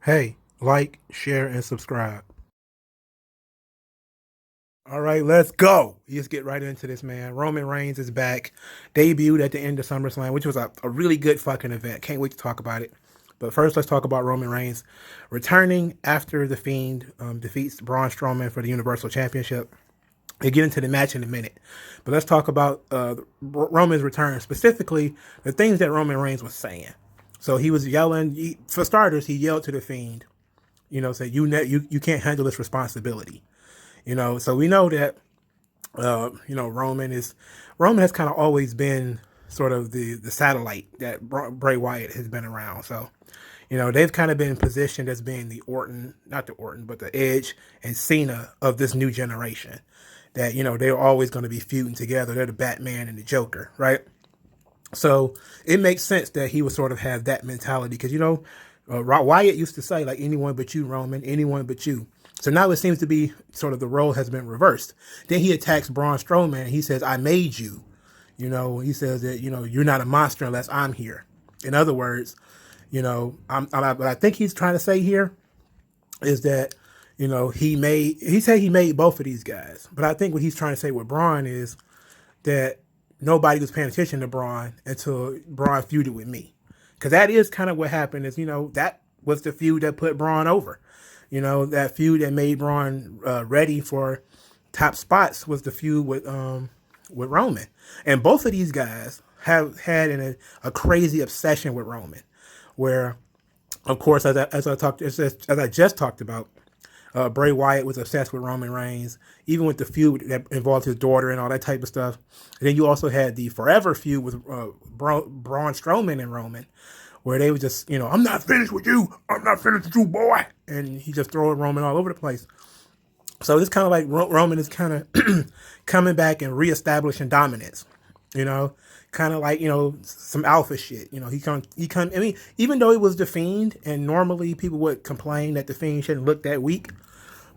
Hey, like, share, and subscribe. All right, let's go. Let's get right into this, man. Roman Reigns is back. Debuted at the end of SummerSlam, which was a really good fucking event. Can't wait to talk about it. But first, let's talk about Roman Reigns returning after The Fiend defeats Braun Strowman for the Universal Championship. We'll get into the match in a minute. But let's talk about Roman's return, specifically the things that Roman Reigns was saying. So he was yelling, for starters, he yelled to The Fiend, said, you can't handle this responsibility. So we know that Roman has kind of always been sort of the satellite that Bray Wyatt has been around. So they've kind of been positioned as being the not the Orton, but the Edge and Cena of this new generation. That they're always going to be feuding together. They're the Batman and the Joker, right? So it makes sense that he would sort of have that mentality because Wyatt used to say like anyone but you, Roman, anyone but you. So now it seems to be sort of the role has been reversed. Then he attacks Braun Strowman and he says, I made you. He says that, you're not a monster unless I'm here. In other words, what I think he's trying to say here is that, he said he made both of these guys. But I think what he's trying to say with Braun is that nobody was paying attention to Braun until Braun feuded with me. Because that is kind of what happened is, that was the feud that put Braun over. That feud that made Braun ready for top spots was the feud with Roman. And both of these guys have had a crazy obsession with Roman, where, of course, as I just talked about, Bray Wyatt was obsessed with Roman Reigns, even with the feud that involved his daughter and all that type of stuff. And then you also had the forever feud with Braun Strowman and Roman, where they were just, I'm not finished with you. I'm not finished with you, boy. And he just throwing Roman all over the place. So it's kind of like Roman is kind of coming back and reestablishing dominance, kind of like, some alpha shit. I mean, even though it was The Fiend, and normally people would complain that The Fiend shouldn't look that weak,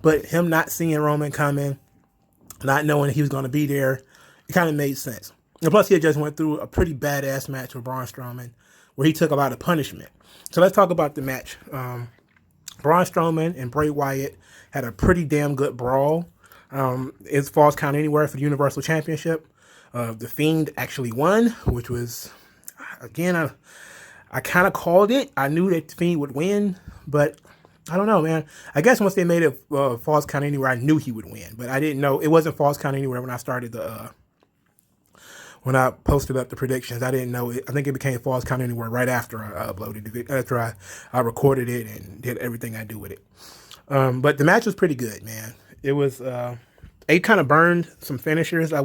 but him not seeing Roman coming, not knowing he was going to be there, it kind of made sense. And plus, he had just went through a pretty badass match with Braun Strowman, where he took a lot of punishment. So let's talk about the match. Braun Strowman and Bray Wyatt had a pretty damn good brawl. It's Falls Count Anywhere for the Universal Championship. The Fiend actually won, which was, again, I kind of called it. I knew that The Fiend would win, but I don't know, man. I guess once they made it Falls Count Anywhere, I knew he would win, but I didn't know. It wasn't Falls Count Anywhere when I started when I posted up the predictions. I didn't know it. I think it became Falls Count Anywhere right after I uploaded it, after I recorded it and did everything I do with it. But the match was pretty good, man. It was, it kind of burned some finishers. I'm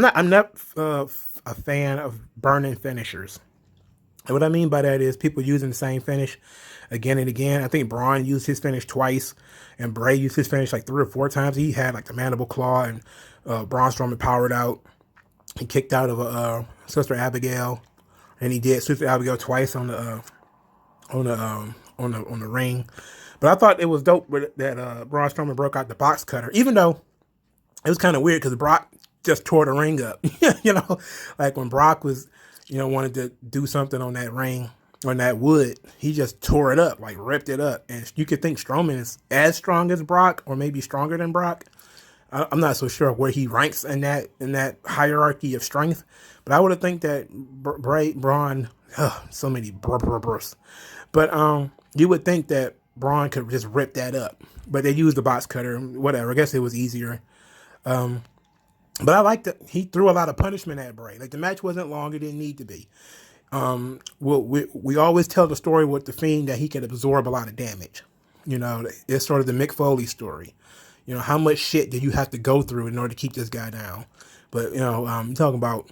not a fan of burning finishers. And what I mean by that is people using the same finish again and again. I think Braun used his finish twice, and Bray used his finish like 3 or 4 times. He had like the mandible claw, and Braun Strowman powered out. He kicked out of Sister Abigail, and he did Sister Abigail twice on the ring. But I thought it was dope that Braun Strowman broke out the box cutter, even though it was kind of weird because Brock just tore the ring up. Like when Brock was, wanted to do something on that ring, on that wood, he just tore it up, like ripped it up. And you could think Strowman is as strong as Brock, or maybe stronger than Brock. I'm not so sure where he ranks in that hierarchy of strength, but I would have think that Braun, so many bursts, but you would think that Braun could just rip that up, but they used the box cutter, whatever. I guess it was easier. But I liked that he threw a lot of punishment at Bray. Like the match wasn't long; it didn't need to be. We always tell the story with the Fiend that he can absorb a lot of damage. It's sort of the Mick Foley story. How much shit did you have to go through in order to keep this guy down? But, I'm talking about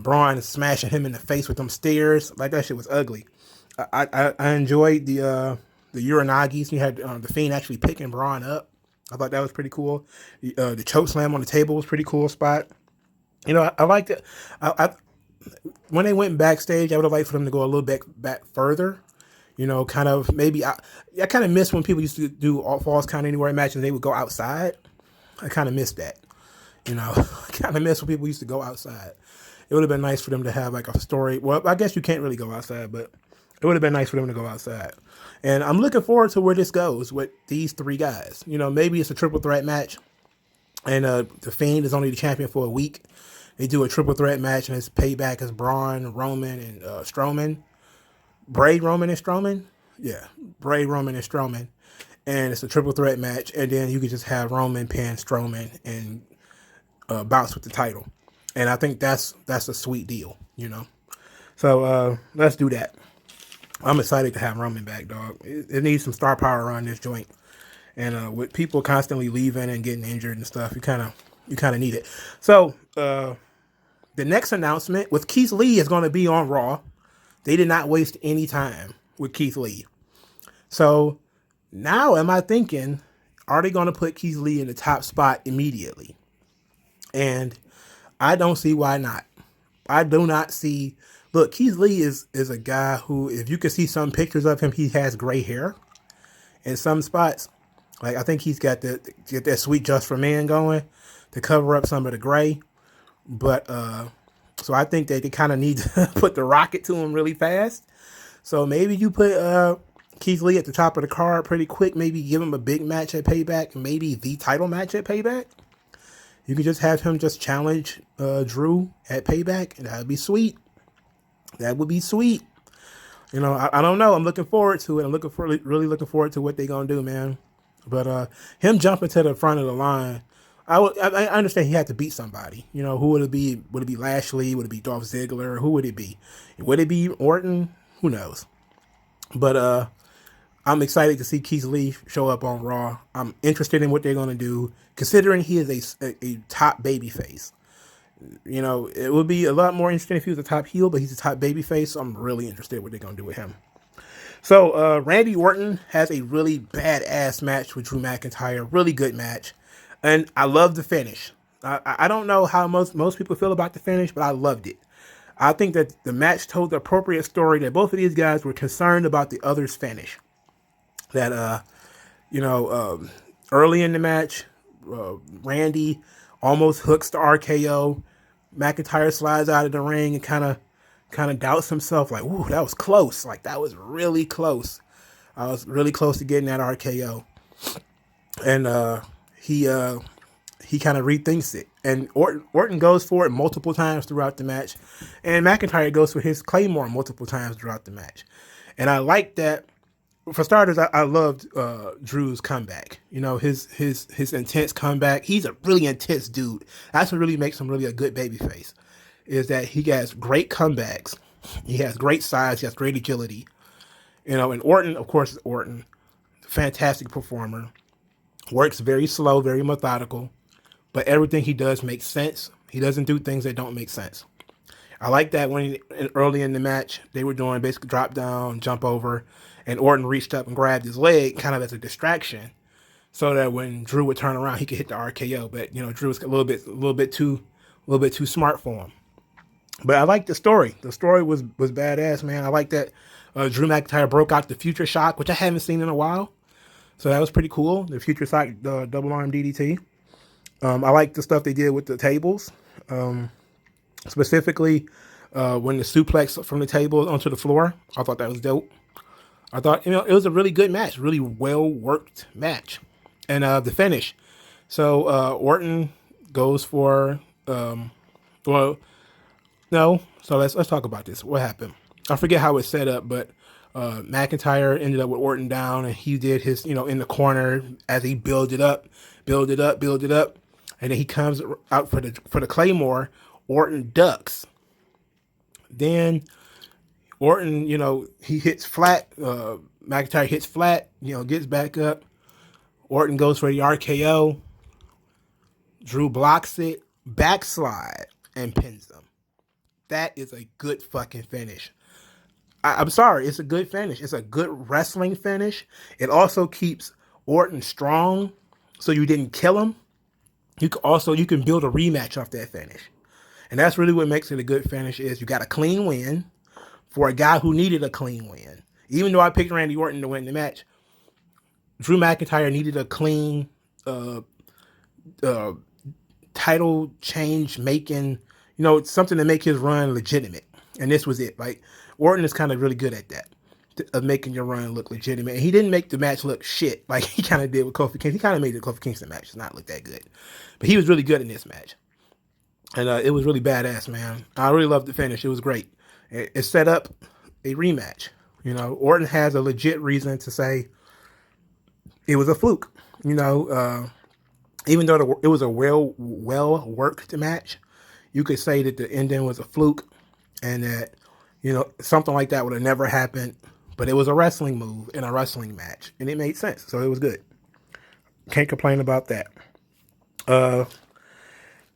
Braun smashing him in the face with them stairs. Like, that shit was ugly. I enjoyed the Uranagis. You had The Fiend actually picking Braun up. I thought that was pretty cool. The choke slam on the table was pretty cool spot. I liked it. When they went backstage, I would have liked for them to go a little bit back further. Kind of maybe I kind of miss when people used to do all Falls Count Anywhere matches. They would go outside. I kind of miss that. I kind of miss when people used to go outside. It would have been nice for them to have like a story. Well, I guess you can't really go outside, but It would have been nice for them to go outside. And I'm looking forward to where this goes with these three guys. You know, maybe it's a triple threat match, and the Fiend is only the champion for a week. They do a triple threat match, and it's payback as Braun, Roman, and Strowman. Bray, Roman, and Strowman? Yeah, Bray, Roman, and Strowman. And it's a triple threat match, and then you could just have Roman pin Strowman and bounce with the title. And I think that's a sweet deal, you know. So let's do that. I'm excited to have Roman back, dog. It needs some star power around this joint, and with people constantly leaving and getting injured and stuff, you kind of need it. So the next announcement with Keith Lee is going to be on Raw. They did not waste any time with Keith Lee. So now am I thinking, are they going to put Keith Lee in the top spot immediately? And I don't see why not. I do not see. Look, Keith Lee is a guy who, if you can see some pictures of him, he has gray hair in some spots. Like, I think he's got that sweet Just for Men going to cover up some of the gray. But so I think that they kind of need to put the rocket to him really fast. So maybe you put Keith Lee at the top of the card pretty quick. Maybe give him a big match at Payback. Maybe the title match at Payback. You could just have him just challenge Drew at Payback, and that would be sweet. That would be sweet. You know, I don't know. I'm looking forward to it. I'm really looking forward to what they're gonna do, man. But him jumping to the front of the line, I understand he had to beat somebody. You know, who would it be? Would it be Lashley? Would it be Dolph Ziggler? Who would it be? Would it be Orton? Who knows? But I'm excited to see Keith Lee show up on Raw. I'm interested in what they're gonna do, considering he is a top babyface. You know, it would be a lot more interesting if he was a top heel, but he's a top babyface, so I'm really interested in what they're going to do with him. So, Randy Orton has a really badass match with Drew McIntyre. Really good match. And I love the finish. I don't know how most people feel about the finish, but I loved it. I think that the match told the appropriate story, that both of these guys were concerned about the other's finish. That, early in the match, Randy almost hooks the RKO. McIntyre slides out of the ring and kind of doubts himself, like, "Ooh, that was close. Like, that was really close. I was really close to getting that RKO." And he kind of rethinks it. And Orton goes for it multiple times throughout the match, and McIntyre goes for his Claymore multiple times throughout the match. And I like that. For starters, I loved Drew's comeback. You know, his intense comeback. He's a really intense dude. That's what really makes him really a good babyface, is that he has great comebacks. He has great size. He has great agility. You know, and Orton, of course, is Orton. Fantastic performer. Works very slow, very methodical. But everything he does makes sense. He doesn't do things that don't make sense. I like that when early in the match, they were doing basically drop down, jump over, and Orton reached up and grabbed his leg kind of as a distraction, so that when Drew would turn around, he could hit the RKO. But, you know, Drew was a little bit too smart for him. But I like the story. The story was badass, man. I like that Drew McIntyre broke out the Future Shock, which I haven't seen in a while. So that was pretty cool. The Future Shock, the double arm DDT. I like the stuff they did with the tables. Specifically, when the suplex from the table onto the floor, I thought that was dope. I thought, it was a really good match, really well-worked match. And the finish. So Orton goes for, no. So let's talk about this. What happened? I forget how it's set up, but McIntyre ended up with Orton down, and he did his, in the corner as he build it up, and then he comes out for the Claymore. Orton ducks. Then Orton, he hits flat. McIntyre hits flat, gets back up. Orton goes for the RKO. Drew blocks it, backslide, and pins him. That is a good fucking finish. I'm sorry, it's a good finish. It's a good wrestling finish. It also keeps Orton strong, so you didn't kill him. You can build a rematch off that finish. And that's really what makes it a good finish, is you got a clean win for a guy who needed a clean win. Even though I picked Randy Orton to win the match, Drew McIntyre needed a clean title change making, something to make his run legitimate. And this was it. Like, Orton is kind of really good at that. of making your run look legitimate. And he didn't make the match look shit like he kind of did with Kofi Kingston. He kind of made the Kofi Kingston match not look that good, but he was really good in this match, and it was really badass, man. I really loved the finish. It was great. It set up a rematch. Orton has a legit reason to say it was a fluke. Even though it was a well worked match, you could say that the ending was a fluke, and that something like that would have never happened. But it was a wrestling move in a wrestling match, and it made sense, so it was good. Can't complain about that.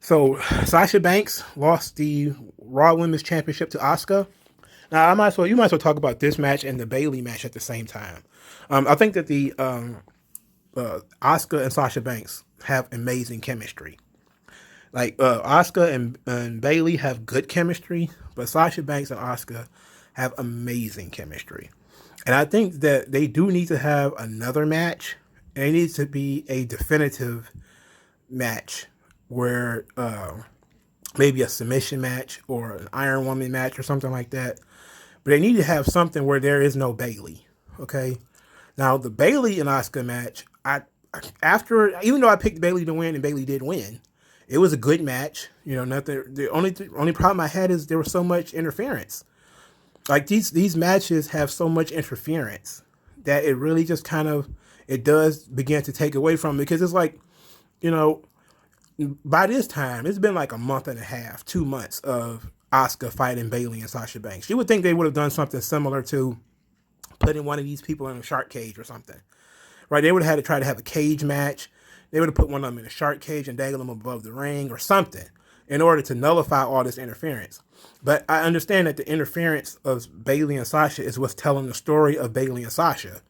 So Sasha Banks lost the Raw Women's Championship to Asuka. Now you might as well talk about this match and the Bayley match at the same time. I think that the Asuka and Sasha Banks have amazing chemistry. Like Asuka and Bayley have good chemistry, but Sasha Banks and Asuka have amazing chemistry. And I think that they do need to have another match. And it needs to be a definitive match where maybe a submission match or an Iron Woman match or something like that. But they need to have something where there is no Bayley. Okay. Now the Bayley and Asuka match, even though I picked Bayley to win and Bayley did win, it was a good match. Nothing. The only problem I had is there was so much interference. Like these matches have so much interference that it really just it does begin to take away from it, because it's like, by this time it's been like a month and a half, 2 months of Asuka fighting Bayley and Sasha Banks. You would think they would have done something similar to putting one of these people in a shark cage or something, right? They would have had to try to have a cage match. They would have put one of them in a shark cage and dangle them above the ring or something in order to nullify all this interference. But I understand that the interference of Bayley and Sasha is what's telling the story of Bayley and Sasha.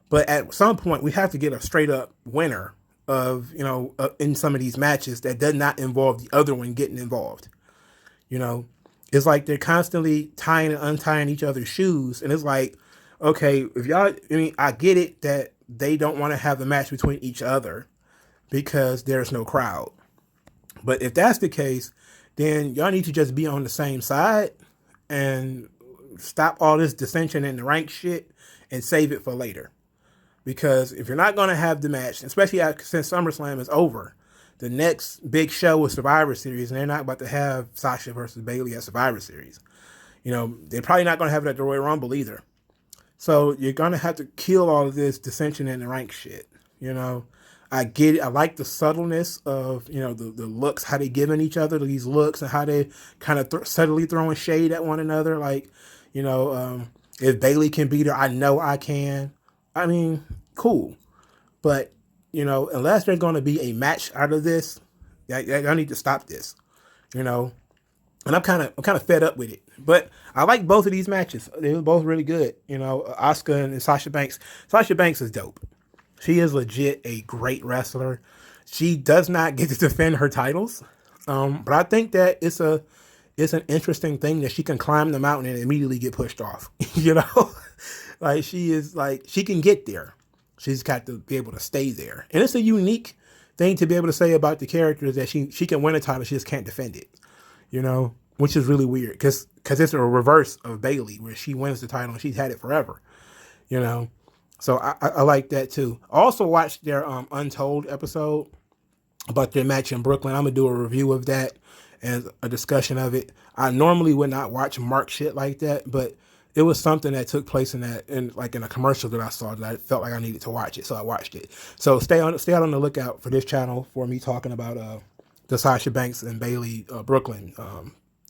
But at some point, we have to get a straight up winner of, in some of these matches that does not involve the other one getting involved. It's like they're constantly tying and untying each other's shoes. And it's like, okay, I get it that they don't want to have a match between each other because there's no crowd. But if that's the case, then y'all need to just be on the same side and stop all this dissension in the rank shit and save it for later. Because if you're not going to have the match, especially since SummerSlam is over, the next big show is Survivor Series, and they're not about to have Sasha versus Bayley at Survivor Series. They're probably not going to have it at the Royal Rumble either. So you're going to have to kill all of this dissension in the rank shit. I get it. I like the subtleness of, the looks, how they giving each other these looks and how they kind of subtly throwing shade at one another. Like, if Bayley can beat her, I know I can. I mean, cool. But, unless there's going to be a match out of this, I need to stop this, and I'm kind of fed up with it. But I like both of these matches. They were both really good. Asuka and Sasha Banks. Sasha Banks is dope. She is legit a great wrestler. She does not get to defend her titles. But I think that it's an interesting thing that she can climb the mountain and immediately get pushed off. Like she can get there. She's got to be able to stay there. And it's a unique thing to be able to say about the character, is that she can win a title, she just can't defend it. Which is really weird because it's a reverse of Bayley, where she wins the title and she's had it forever. So I like that too. I also watched their Untold episode about their match in Brooklyn. I'm gonna do a review of that and a discussion of it. I normally would not watch Mark shit like that, but it was something that took place in a commercial that I saw that I felt like I needed to watch it, so I watched it. So stay out on the lookout for this channel for me talking about the Sasha Banks and Bayley Brooklyn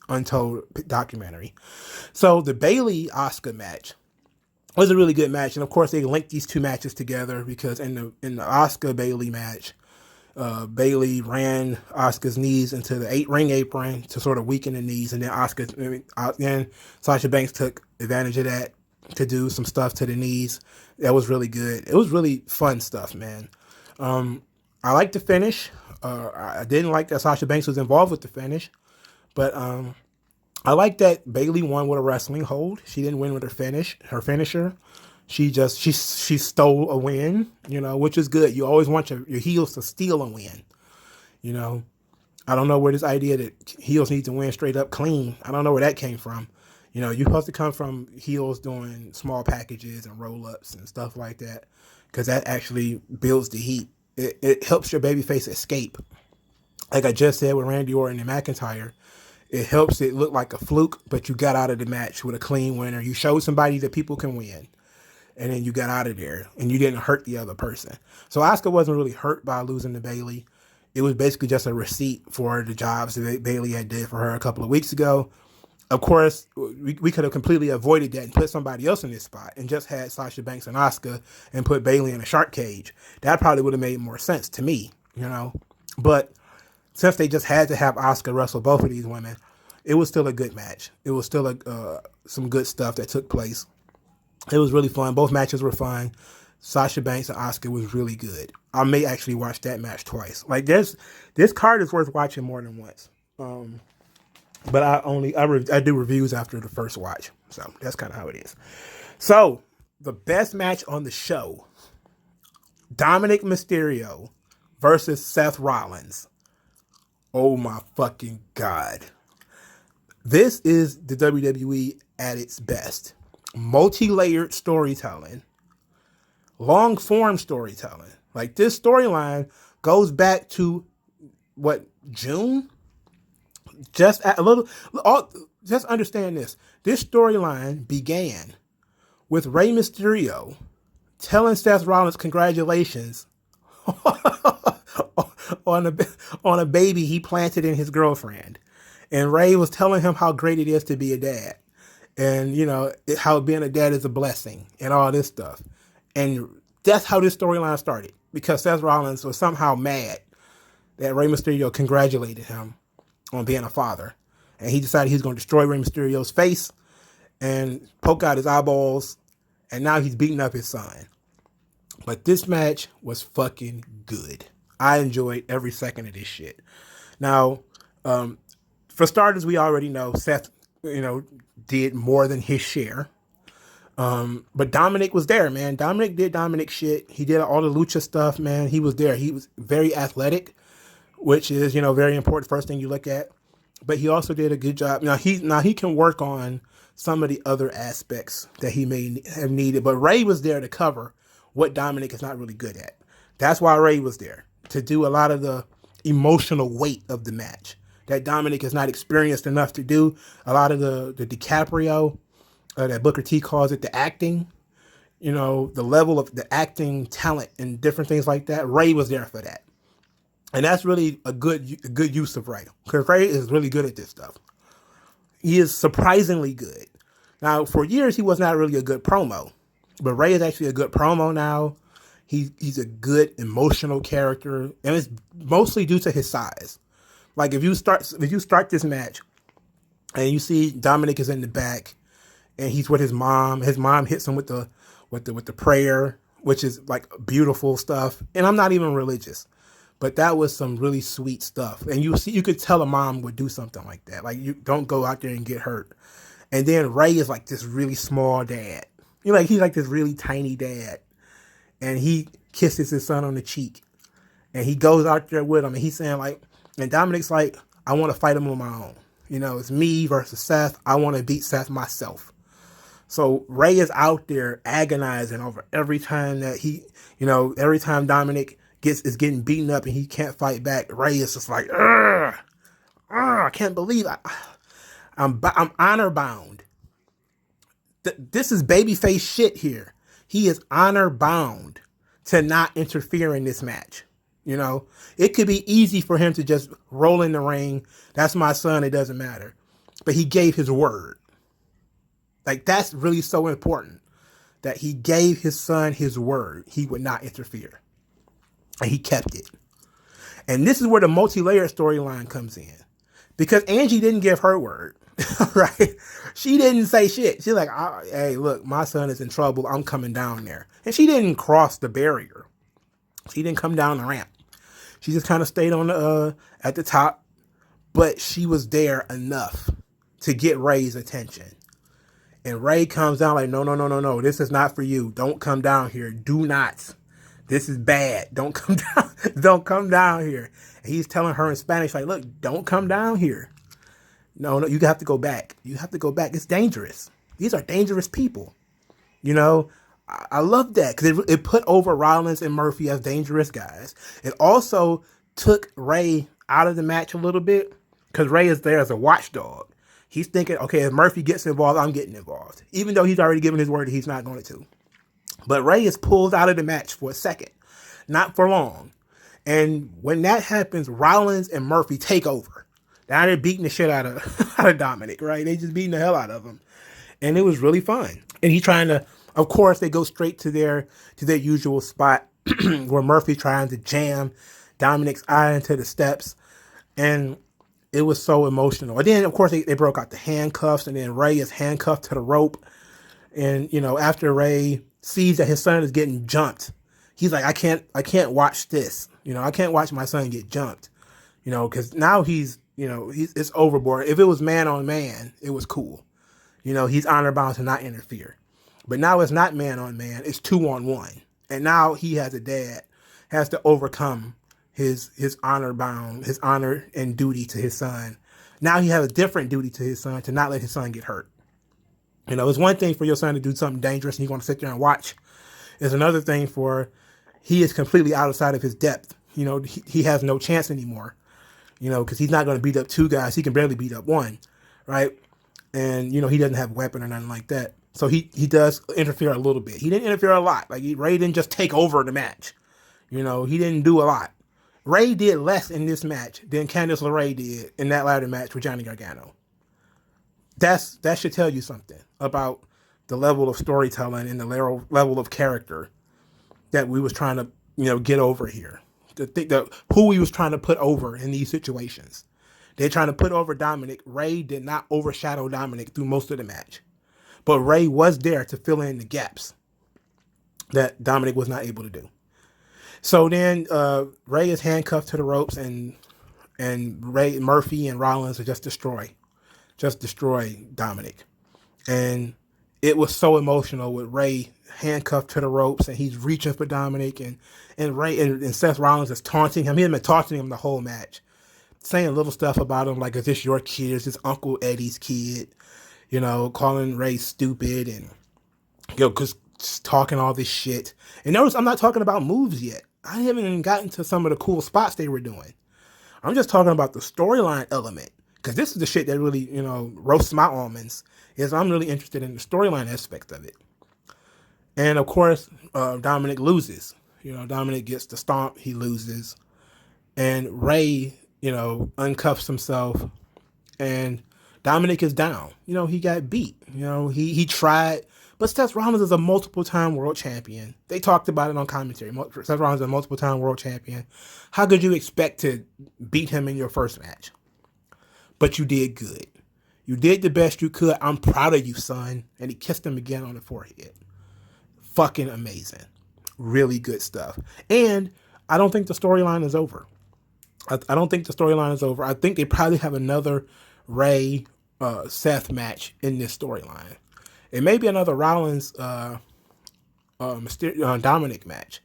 Untold documentary. So the Bayley Asuka match was a really good match, and of course they linked these two matches together because in the Asuka Bayley match, Bayley ran Asuka's knees into the ring apron to sort of weaken the knees, and then Sasha Banks took advantage of that to do some stuff to the knees. That was really good. It was really fun stuff, man. I liked the finish. I didn't like that Sasha Banks was involved with the finish, but I like that Bayley won with a wrestling hold. She didn't win with her finisher. She stole a win, which is good. You always want your heels to steal a win. I don't know where this idea that heels need to win straight up clean. I don't know where that came from. You know, you're supposed to come from heels doing small packages and roll ups and stuff like that, because that actually builds the heat. It helps your babyface escape. Like I just said with Randy Orton and McIntyre, it helps it look like a fluke, but you got out of the match with a clean winner. You showed somebody that people can win, and then you got out of there, and you didn't hurt the other person. So Asuka wasn't really hurt by losing to Bayley. It was basically just a receipt for the jobs that Bayley had did for her a couple of weeks ago. Of course, we could have completely avoided that and put somebody else in this spot and just had Sasha Banks and Asuka and put Bayley in a shark cage. That probably would have made more sense to me, you know. But since they just had to have Asuka wrestle both of these women, it was still a good match. It was still some good stuff that took place. It was really fun. Both matches were fun. Sasha Banks and Asuka was really good. I may actually watch that match twice. Like this card is worth watching more than once. But I do reviews after the first watch. So that's kind of how it is. So the best match on the show, Dominic Mysterio versus Seth Rollins. Oh my fucking God. This is the WWE at its best. Multi-layered storytelling. Long form storytelling. Like this storyline goes back to June? Just understand this. This storyline began with Rey Mysterio telling Seth Rollins congratulations on a baby he planted in his girlfriend. And Rey was telling him how great it is to be a dad. And, you know, how being a dad is a blessing and all this stuff. And that's how this storyline started. Because Seth Rollins was somehow mad that Rey Mysterio congratulated him on being a father. And he decided he's going to destroy Rey Mysterio's face and poke out his eyeballs. And now he's beating up his son. But this match was fucking good. I enjoyed every second of this shit. Now, for starters, we already know Seth, you know, did more than his share. But Dominic was there, man. Dominic did Dominic shit. He did all the lucha stuff, man. He was there. He was very athletic, which is, you know, very important. First thing you look at. But he also did a good job. Now he can work on some of the other aspects that he may have needed. But Ray was there to cover what Dominic is not really good at. That's why Ray was there, to do a lot of the emotional weight of the match that Dominic is not experienced enough to do. A lot of the DiCaprio, that Booker T calls it, the acting, you know, the level of the acting talent and different things like that. Ray was there for that. And that's really a good use of Ray, because Ray is really good at this stuff. He is surprisingly good. Now, for years, he was not really a good promo, but Ray is actually a good promo now. He's a good emotional character, and it's mostly due to his size. Like if you start this match and you see Dominic is in the back and he's with his mom hits him with the prayer, which is like beautiful stuff. And I'm not even religious, but that was some really sweet stuff. And you could tell a mom would do something like that. Like, you don't go out there and get hurt. And then Ray is like this really small dad. He's like this really tiny dad. And he kisses his son on the cheek. And he goes out there with him and he's saying like, and Dominic's like, I want to fight him on my own. It's me versus Seth. I want to beat Seth myself. So Ray is out there agonizing over every time that every time Dominic is getting beaten up and he can't fight back. Ray is just like, I can't believe I'm honor bound. This is babyface shit here. He is honor bound to not interfere in this match. It could be easy for him to just roll in the ring. That's my son. It doesn't matter. But he gave his word. Like, that's really so important, that he gave his son his word. He would not interfere. And he kept it. And this is where the multi-layered storyline comes in. Because Angie didn't give her word. Right? She didn't say shit. She's like, hey, look, my son is in trouble. I'm coming down there. And she didn't cross the barrier. She didn't come down the ramp. She just kind of stayed on at the top, but she was there enough to get Ray's attention. And Ray comes down like, no, this is not for you. Don't come down here. Do not. This is bad. Don't come down. Don't come down here. And he's telling her in Spanish, like, look, don't come down here. No, no, you have to go back. You have to go back. It's dangerous. These are dangerous people. You know, I love that because it put over Rollins and Murphy as dangerous guys. It also took Ray out of the match a little bit because Ray is there as a watchdog. He's thinking, okay, if Murphy gets involved, I'm getting involved, even though he's already given his word that he's not going to. But Ray is pulled out of the match for a second, not for long. And when that happens, Rollins and Murphy take over. Now they're beating the shit out of out of Dominic, right? They just beating the hell out of him, and it was really fun. And he's trying to, of course, they go straight to their usual spot where Murphy's trying to jam Dominic's eye into the steps, and it was so emotional. And then, of course, they broke out the handcuffs, and then Ray is handcuffed to the rope. And after Ray sees that his son is getting jumped, he's like, I can't watch this. I can't watch my son get jumped. Because now it's overboard. If it was man on man, it was cool. He's honor bound to not interfere. But now it's not man on man, it's 2-on-1. And now he has to overcome his honor and duty to his son. Now he has a different duty to his son to not let his son get hurt. It's one thing for your son to do something dangerous and he's going to sit there and watch. It's another thing for he is completely outside of his depth. He has no chance anymore. Because he's not going to beat up two guys. He can barely beat up one, right? And, he doesn't have a weapon or nothing like that. So he does interfere a little bit. He didn't interfere a lot. Like, Ray didn't just take over the match. He didn't do a lot. Ray did less in this match than Candice LeRae did in that ladder match with Johnny Gargano. That should tell you something about the level of storytelling and the level of character that we was trying to, get over here. Who he was trying to put over in these situations. They're trying to put over Dominic. Ray did not overshadow Dominic through most of the match. But Ray was there to fill in the gaps that Dominic was not able to do. So then Ray is handcuffed to the ropes, and Ray, Murphy, and Rollins are just destroy Dominic. And it was so emotional with Ray handcuffed to the ropes, and he's reaching for Dominic, and Ray and Seth Rollins is taunting him. He had been taunting him the whole match, saying little stuff about him, like, is this your kid? Is this Uncle Eddie's kid? Calling Ray stupid and, just talking all this shit. And notice I'm not talking about moves yet. I haven't even gotten to some of the cool spots they were doing. I'm just talking about the storyline element. Because this is the shit that really, roasts my almonds. Is I'm really interested in the storyline aspect of it. And, of course, Dominic loses. Dominic gets the stomp. He loses. And Ray, uncuffs himself. And Dominic is down. He got beat. He tried. But Seth Rollins is a multiple-time world champion. They talked about it on commentary. Seth Rollins is a multiple-time world champion. How could you expect to beat him in your first match? But you did good. You did the best you could. I'm proud of you, son. And he kissed him again on the forehead. Fucking amazing. Really good stuff. And I don't think the storyline is over. I don't think the storyline is over. I think they probably have another Ray Seth match in this storyline. It may be another Rollins Dominic match.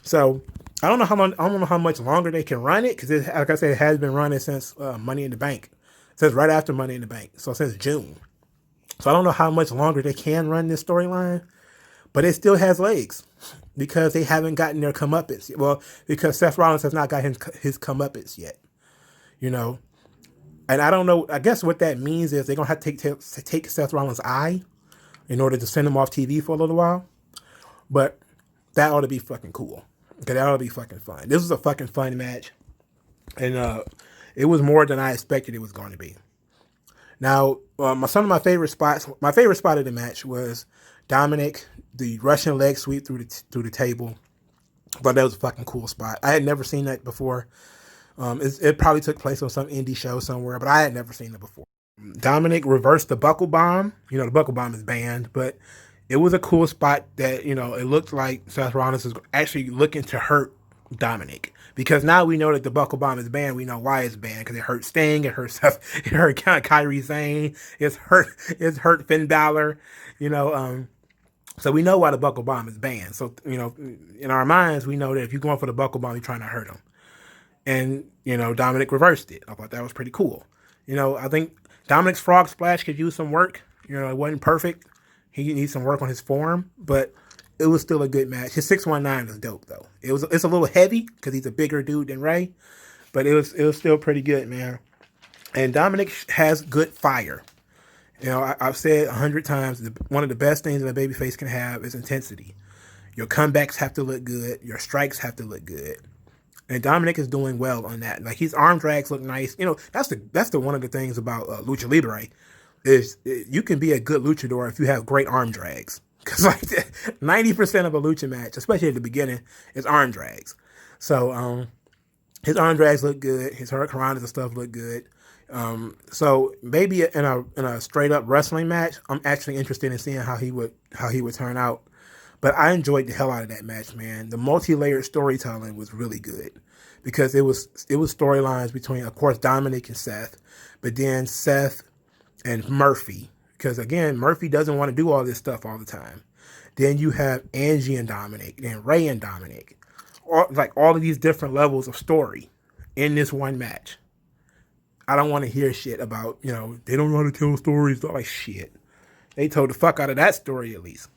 So I don't know how much longer they can run it, because like I said, it has been running since Money in the Bank. It says right after Money in the Bank, so since June. So I don't know how much longer they can run this storyline, but it still has legs because they haven't gotten their comeuppance yet. Well, because Seth Rollins has not got his comeuppance yet, And I don't know. I guess what that means is they're gonna have to take Seth Rollins' eye in order to send him off TV for a little while. But that ought to be fucking cool. Okay, that ought to be fucking fun. This was a fucking fun match, and it was more than I expected it was going to be. Now, some of my favorite spots. My favorite spot of the match was Dominic, the Russian leg sweep through the table. But that was a fucking cool spot. I had never seen that before. It probably took place on some indie show somewhere, but I had never seen it before. Dominic reversed the buckle bomb. The buckle bomb is banned, but it was a cool spot that, it looked like Seth Rollins is actually looking to hurt Dominic. Because now we know that the buckle bomb is banned. We know why it's banned. Because it hurt Sting, it hurt Seth, it hurt Kyrie Sane, it's hurt Finn Balor, so we know why the buckle bomb is banned. So, in our minds, we know that if you're going for the buckle bomb, you're trying to hurt him. And, Dominic reversed it. I thought that was pretty cool. I think Dominic's frog splash could use some work. You know, it wasn't perfect. He needs some work on his form, but it was still a good match. His 619 is dope though. It's a little heavy because he's a bigger dude than Ray, but it was still pretty good, man. And Dominic has good fire. You know, I've said 100 times, one of the best things that a babyface can have is intensity. Your comebacks have to look good. Your strikes have to look good. And Dominic is doing well on that. Like his arm drags look nice. You know, that's the one of the things about Lucha Libre is you can be a good luchador if you have great arm drags. Because like 90% of a lucha match, especially at the beginning, is arm drags. So his arm drags look good. His hurricanranas and stuff look good. So maybe in a straight up wrestling match, I'm actually interested in seeing how he would turn out. But I enjoyed the hell out of that match, man. The multi-layered storytelling was really good because it was storylines between, of course, Dominic and Seth, but then Seth and Murphy, because again, Murphy doesn't want to do all this stuff all the time. Then you have Angie and Dominic, then Ray and Dominic, all of these different levels of story in this one match. I don't want to hear shit about, you know, they don't know how to tell stories. Like shit, they told the fuck out of that story at least.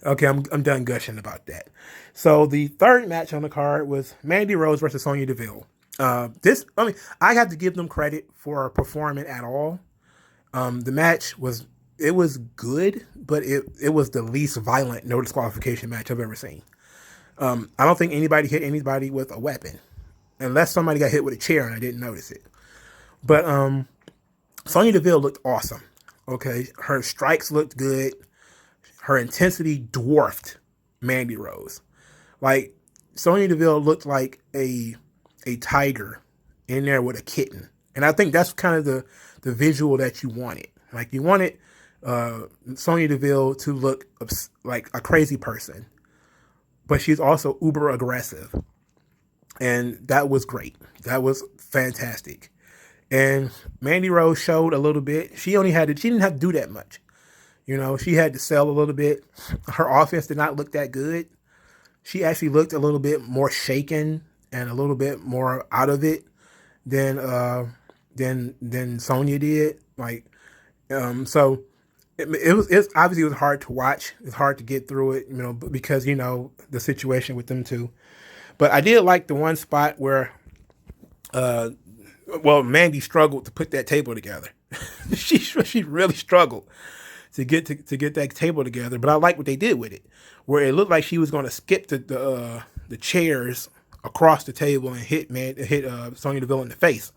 Okay, I'm done gushing about that. So the third match on the card was Mandy Rose versus Sonya Deville. I have to give them credit for performing at all. The match was good, but it was the least violent no disqualification match I've ever seen. I don't think anybody hit anybody with a weapon, unless somebody got hit with a chair and I didn't notice it. But Sonya Deville looked awesome. Okay, her strikes looked good. Her intensity dwarfed Mandy Rose. Like Sonya Deville looked like a tiger in there with a kitten, and I think that's kind of the visual that you wanted. Like you wanted Sonya Deville to look like a crazy person, but she's also uber aggressive, and that was great. That was fantastic. And Mandy Rose showed a little bit. She didn't have to do that much. You know, she had to sell a little bit. Her offense did not look that good. She actually looked a little bit more shaken and a little bit more out of it than Sonya did. Like, so it's obviously it was hard to watch. It's hard to get through it, you know, because you know the situation with them two. But I did like the one spot where, Mandy struggled to put that table together. she really struggled to get that table together. But I like what they did with it, where it looked like she was going to skip the chairs across the table and hit Sonya Deville in the face.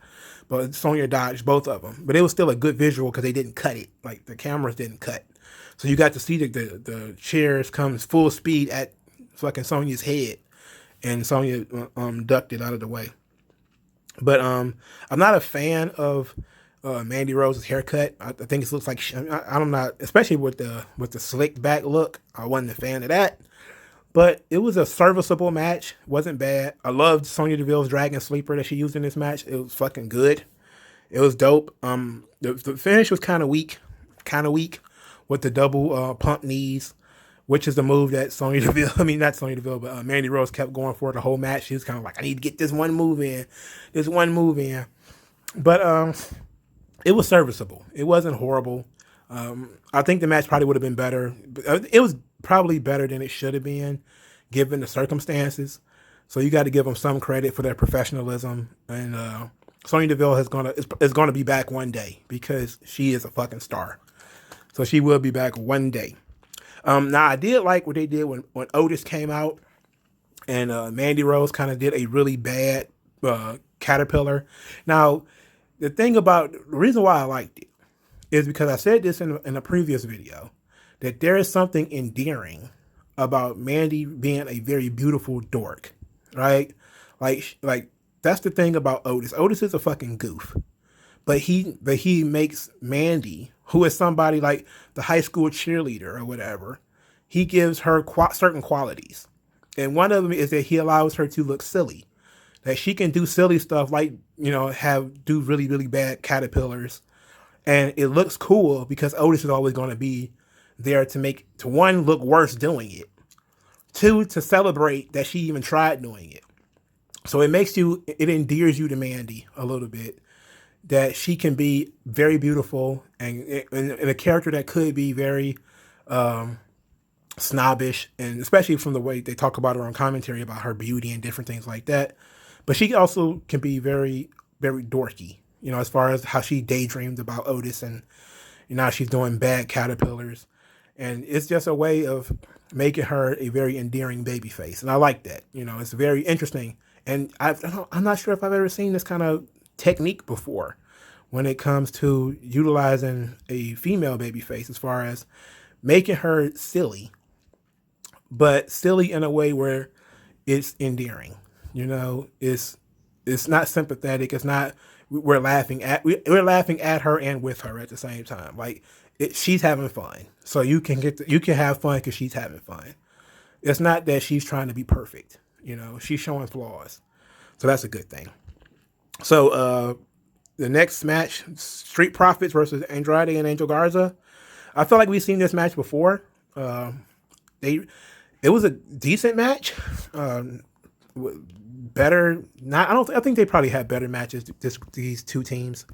But Sonya dodged both of them. But it was still a good visual because they didn't cut it. Like the cameras didn't cut. So you got to see the chairs come full speed at fucking Sonya's head. And Sonya ducked it out of the way. But I'm not a fan of Mandy Rose's haircut. I think it looks like I'm not, especially with the slick back look. I wasn't a fan of that. But it was a serviceable match. Wasn't bad. I loved Sonya Deville's Dragon Sleeper that she used in this match. It was fucking good. It was dope. The finish was kind of weak with the double pump knees, which is the move that Mandy Rose kept going for the whole match. She was kind of like, I need to get this one move in. But it was serviceable. It wasn't horrible. I think the match probably would have been better. It was probably better than it should have been, given the circumstances. So you got to give them some credit for their professionalism. And Sonya Deville is gonna be back one day because she is a fucking star. So she will be back one day. Now I did like what they did when Otis came out, and Mandy Rose kind of did a really bad caterpillar. Now the reason why I liked it is because I said this in a previous video, that there is something endearing about Mandy being a very beautiful dork, right? Like that's the thing about Otis. Otis is a fucking goof, but he makes Mandy, who is somebody like the high school cheerleader or whatever, he gives her certain qualities, and one of them is that he allows her to look silly. That she can do silly stuff like, you know, do really, really bad caterpillars. And it looks cool because Otis is always going to be there to one, look worse doing it. Two, to celebrate that she even tried doing it. So it endears you to Mandy a little bit. that she can be very beautiful and a character that could be very snobbish, and especially from the way they talk about her on commentary about her beauty and different things like that. But she also can be very, very dorky, as far as how she daydreamed about Otis and now she's doing bad caterpillars. And it's just a way of making her a very endearing baby face. And I like that. It's very interesting. And I'm not sure if I've ever seen this kind of technique before when it comes to utilizing a female baby face as far as making her silly, but silly in a way where it's endearing. It's not sympathetic. It's not we're laughing at her and with her at the same time. Like she's having fun, so you can have fun because she's having fun. It's not that she's trying to be perfect. She's showing flaws, so that's a good thing. So the next match, Street Profits versus Andrade and Angel Garza. I feel like we've seen this match before. It was a decent match. Better, not. I think they probably had better matches. These two teams.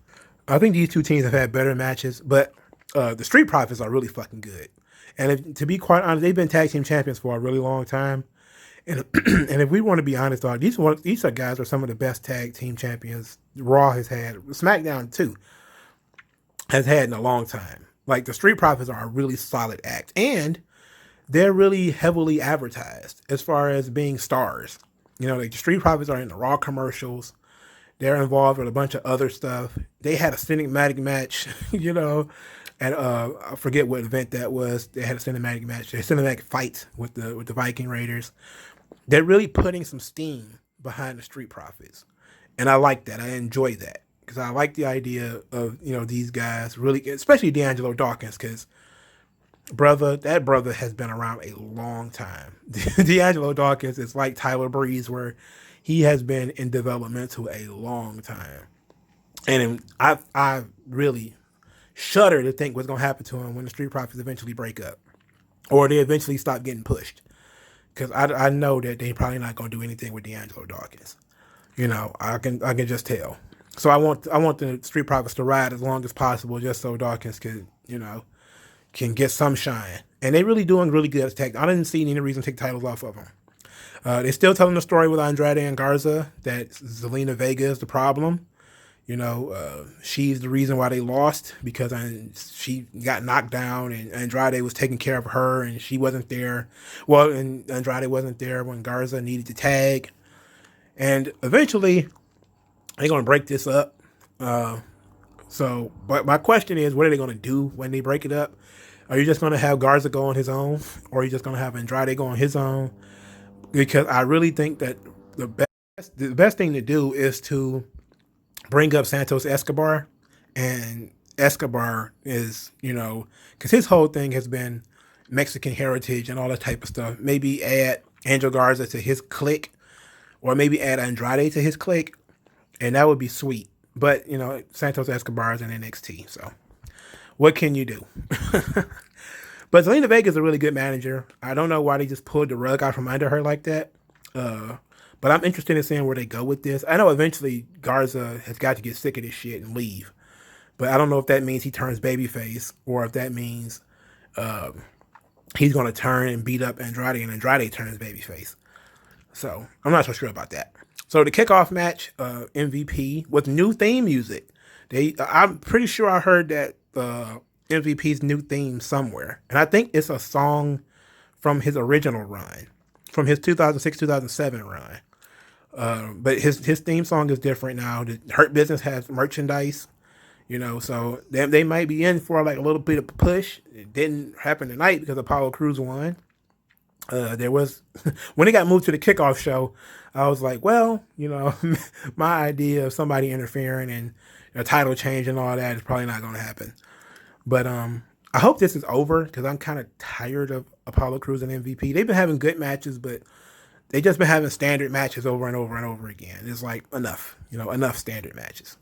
I think these two teams have had better matches, but the Street Profits are really fucking good. And to be quite honest, they've been tag team champions for a really long time. And and if we want to be honest, dog, these guys are some of the best tag team champions Raw has had. SmackDown too has had in a long time. Like the Street Profits are a really solid act, and they're really heavily advertised as far as being stars. Like the Street Profits are in the Raw commercials. They're involved with a bunch of other stuff. They had a cinematic match, and I forget what event that was. They had a cinematic match, a cinematic fight with the Viking Raiders. They're really putting some steam behind the Street Profits, and I like that. I enjoy that because I like the idea of these guys really, especially D'Angelo Dawkins, because that brother has been around a long time. D'Angelo Dawkins is like Tyler Breeze, where he has been in developmental a long time. And I really shudder to think what's going to happen to him when the Street Profits eventually break up or they eventually stop getting pushed. Because I know that they're probably not going to do anything with D'Angelo Dawkins. I can just tell. So I want the Street Profits to ride as long as possible just so Dawkins could, can get some shine. And they really doing really good as tag. I didn't see any reason to take titles off of them. They're still telling the story with Andrade and Garza that Zelina Vega is the problem. She's the reason why they lost because she got knocked down and Andrade was taking care of her and she wasn't there. Well, and Andrade wasn't there when Garza needed to tag. And eventually, they're going to break this up. But my question is, what are they going to do when they break it up? Are you just going to have Garza go on his own? Or are you just going to have Andrade go on his own? Because I really think that the best thing to do is to bring up Santos Escobar. And Escobar is, because his whole thing has been Mexican heritage and all that type of stuff. Maybe add Angel Garza to his clique. Or maybe add Andrade to his clique. And that would be sweet. But, Santos Escobar is in NXT, so what can you do? But Zelina Vega is a really good manager. I don't know why they just pulled the rug out from under her like that. But I'm interested in seeing where they go with this. I know eventually Garza has got to get sick of this shit and leave. But I don't know if that means he turns babyface or if that means he's going to turn and beat up Andrade and Andrade turns babyface. So I'm not so sure about that. So the kickoff match, MVP with new theme music. I'm pretty sure I heard that MVP's new theme somewhere, and I think it's a song from his original run, from his 2006-2007 run. But his theme song is different now. The Hurt Business has merchandise, so they might be in for like a little bit of a push. It didn't happen tonight because Apollo Crews won. There was when it got moved to the kickoff show, I was like, well, my idea of somebody interfering and a title change and all that is probably not going to happen. But I hope this is over because I'm kind of tired of Apollo Crews and MVP. They've been having good matches, but they just been having standard matches over and over and over again. It's like enough, enough standard matches.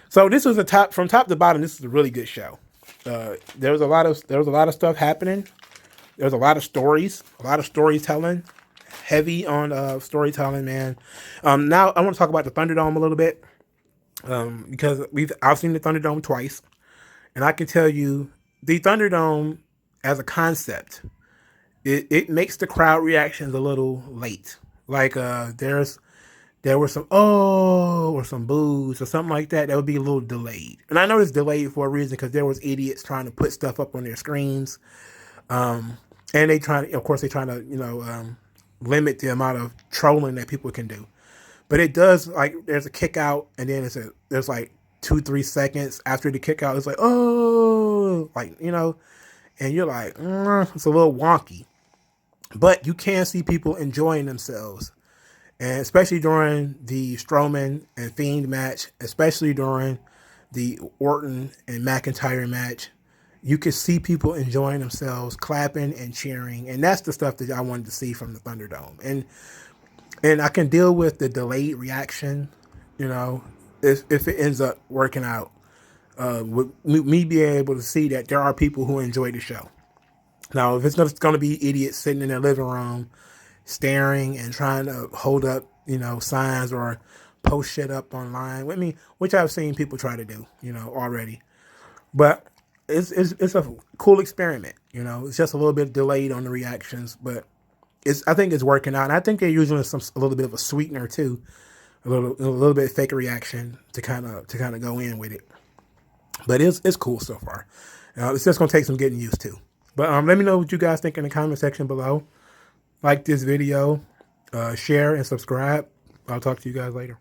So this was from top to bottom. This is a really good show. There was a lot of stuff happening. There's a lot of storytelling, heavy on storytelling, man. Now I want to talk about the Thunderdome a little bit. because I've seen the Thunderdome twice, and I can tell you the Thunderdome as a concept, it makes the crowd reactions a little late. Like there were some oh or some boos or something like that. That would be a little delayed, and I know it's delayed for a reason because there was idiots trying to put stuff up on their screens, and of course, they trying to limit the amount of trolling that people can do. But it does, like, there's a kick out, and then there's like 2-3 seconds after the kick out. It's like oh, like and you're like it's a little wonky, but you can see people enjoying themselves. And especially during the Strowman and Fiend match, especially during the Orton and McIntyre match, you could see people enjoying themselves, clapping and cheering. And that's the stuff that I wanted to see from the Thunderdome. And I can deal with the delayed reaction, if it ends up working out. With me being able to see that there are people who enjoy the show. Now, if it's going to be idiots sitting in their living room staring and trying to hold up, signs or post shit up online with me, which I've seen people try to do, already. But it's a cool experiment, It's just a little bit delayed on the reactions, but I think it's working out. And I think they're using a little bit of a sweetener too, a little bit of fake reaction to kind of go in with it. But it's cool so far. It's just gonna take some getting used to. But let me know what you guys think in the comment section below. Like this video, share and subscribe. I'll talk to you guys later.